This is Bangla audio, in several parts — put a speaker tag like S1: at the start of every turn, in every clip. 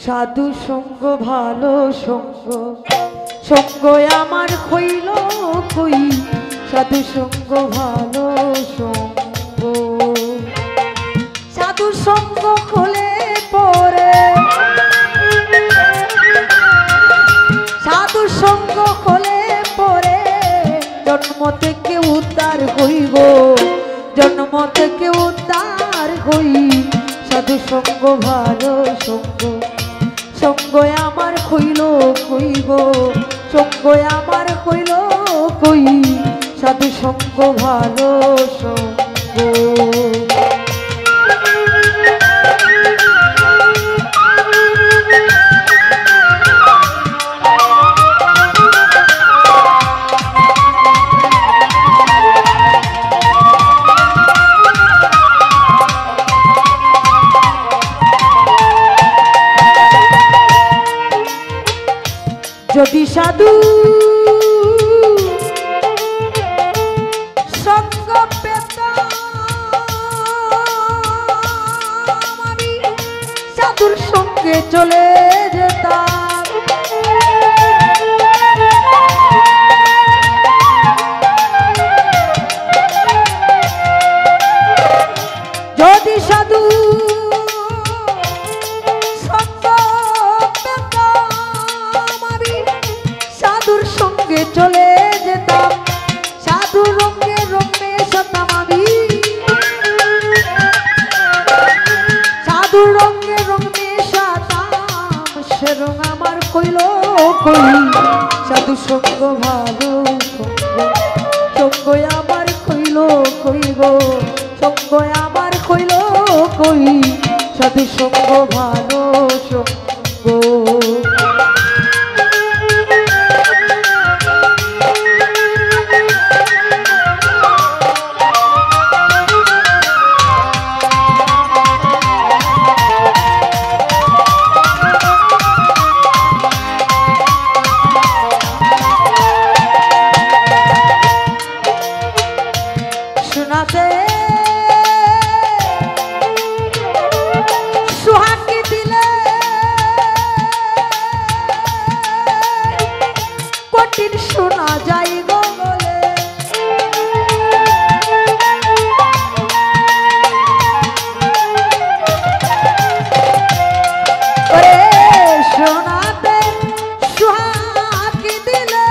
S1: সাধু সঙ্গ ভালো সঙ্গ, সঙ্গ আমার হইল কই, সাধু সঙ্গ ভালো সঙ্গ। সাধু সঙ্গ হলে পরে, সাধু সঙ্গ হলে পরে জন্ম থেকে উদ্ধার হইব, জন্ম থেকে উদ্ধার হই। সাধু সঙ্গ ভালো সঙ্গ, সঙ্গ আমার হইল কইব, সঙ্গ আমার হইল কই, সাধু সঙ্গ ভালো সঙ্গ। যদি সাধু সঙ্গ পেতাম, আমি সাধুর সঙ্গে চলে যেতাম। যদি সাধু সঙ্গে চলে যেতাম, সাধু রঙে রঙে সতাম আমি, সাধু রঙে রঙে সতাম, সে রঙ আমার কইল কই, সাধু সঙ্গ ভালো সঙ্গ, সঙ্গ আমার কইল কইব, সঙ্গ আমার কইল কই, সাধু সঙ্গ ভালো সঙ্গ। সুহাগী দিলে কঠিন শোনা যায় গো বলে, ওরে শোনাতে সুহাগী দিলে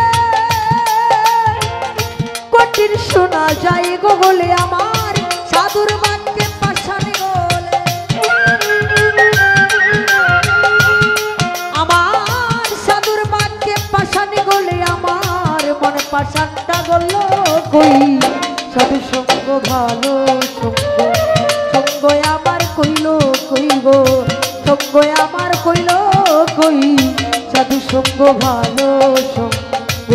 S1: কঠিন শোনা যায় গো বলে, আমার সাধুর বাক্যে পাশানি বলে, আমার সাধুর বাক্যে পাশানি গলে, আমার মনে পাশানটা গল কই, সাধু সঙ্গ ভালো সঙ্গ, সঙ্গ আমার কইল কইব, সঙ্গ আমার কইল কই, সাধু সঙ্গ ভালো সঙ্গ।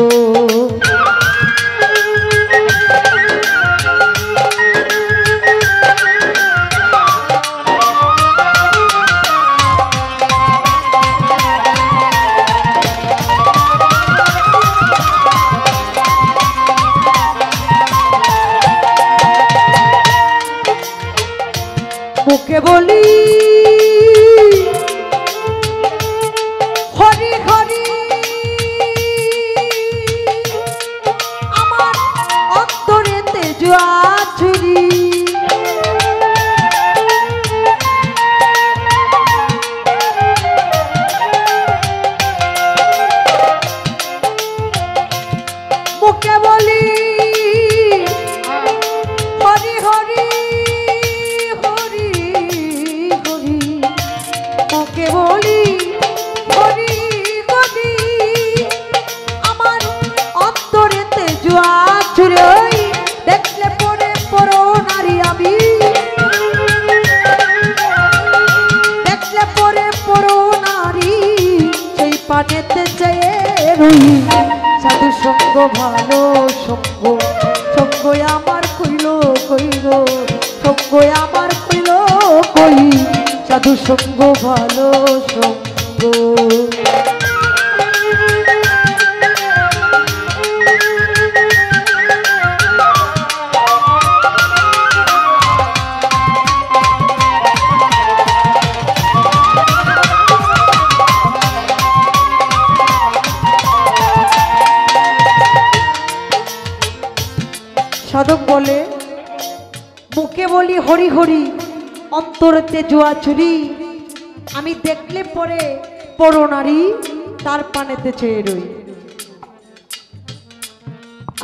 S1: মুখে বলি হরি হরি, আমার অন্তরেতে জোয়া চুরি, মুখে বলি হরি হরি হরি হরি, মুখে বলি হরি হরি, আমার অন্তরেতে জোয়া চুরে, দেখলে পরে পরো নারী আমি, দেখলে পরে পরো নারী, সেই পানেতে চেয়ে রই, সাধু সঙ্গ ভালো সঙ্গ, সঙ্গ আমার কইল কইল, সঙ্গ আমার কইল কই, সাধু সঙ্গ ভালো সঙ্গ। মুখে বলি হরি হরি, অন্তরেতে জুয়া চুরি। আমি দেখলে পরে পরো নারী, তার পানেতে চেয়ে রই।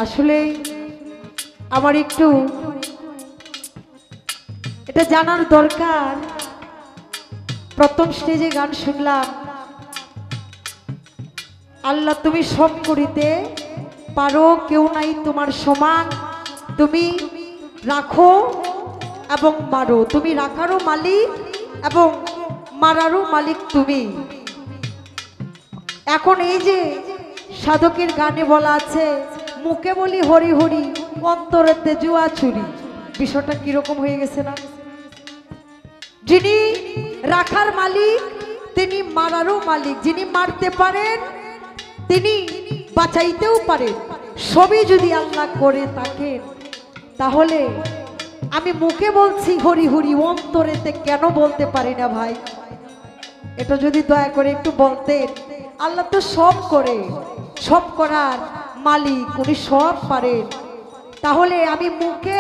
S1: আসলে আমার একটু এটা জানার দরকার। প্রথম স্টেজে গান শুনলাম, আল্লাহ তুমি সব করিতে পারো, কেউ নাই তোমার সমান। তুমি রাখো এবং মারো, তুমি রাখারও মালিক এবং মারারও মালিক তুমি। এখন এই যে সাধকের গানে বলা আছে, মুখে বলি হরি হরি, অন্তরেতে জুয়া চুরি। বিষয়টা কিরকম হয়ে গেছে না? যিনি রাখার মালিক তিনি মারারও মালিক, যিনি মারতে পারেন তিনি বাঁচাইতেও পারেন। সবই যদি আল্লাহ করে থাকেন, তাহলে আমি মুখে বলছি হরি হরি, অন্তরেতে কেন বলতে পারি না ভাই? এটা যদি দয়া করে একটু বলতেন। আল্লাহ তো সব করে, সব করার মালিক, উনি সব পারেন। তাহলে আমি মুখে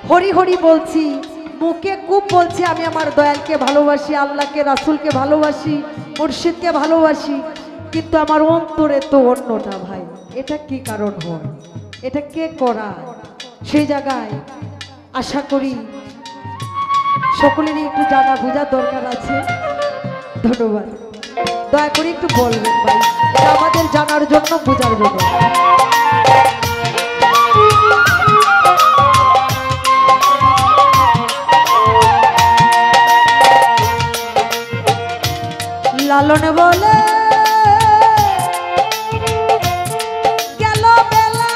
S1: হরি হরি বলছি, মুখে খুব বলছি আমি আমার দয়ালকে ভালোবাসি, আল্লাহকে, রাসূলকে ভালোবাসি, মুর্শিদকে ভালোবাসি, কিন্তু আমার অন্তরে তো অন্যটা ভাই। এটা কি কারণ হয়? এটা কে করা? সেই জায়গায় আশা করি সকলেরই একটু জানা বোঝার দরকার আছে। ধন্যবাদ। দয়া করে একটু বলবেন ভাই, এটা আমাদের জানার জন্য, বোঝার জন্য। লালন বলে গেল বেলা,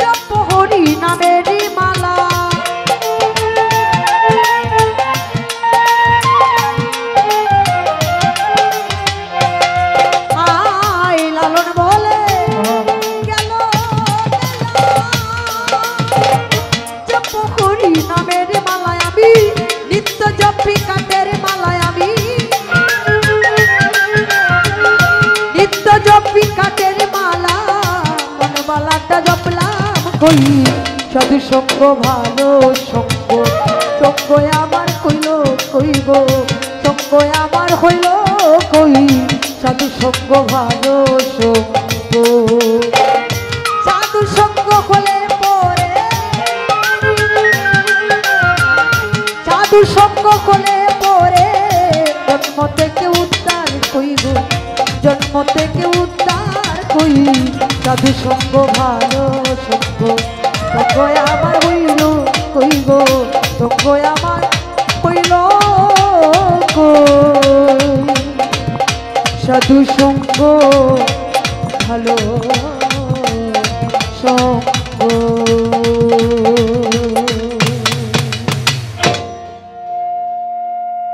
S1: জপ হরি নামেরই মালা। আয় লালন বলে গেল বেলা, জপ হরি নামের মালায় আমি নিত্য জপি, কাটের মালায় আমি নিত্য জপি, কাটের মালা। মনমালাটা জপলাম কই, সাধু সঙ্গ ভালো সঙ্গ, সঙ্গ আমার কইল কইব, সঙ্গ আমার হইল কই, সাধু সঙ্গ ভালো সঙ্গ। সাধু সঙ্গ হলে পরে, সাধু সঙ্গ হলে পরে জন্ম থেকে উদ্ধার কইব, জন্ম থেকে উদ্ধার কই, সাধু সঙ্গ ভালো সঙ্গ, সঙ্গ আমার হইল কইব, সঙ্গ আমার হইল কই, সাধু সঙ্গ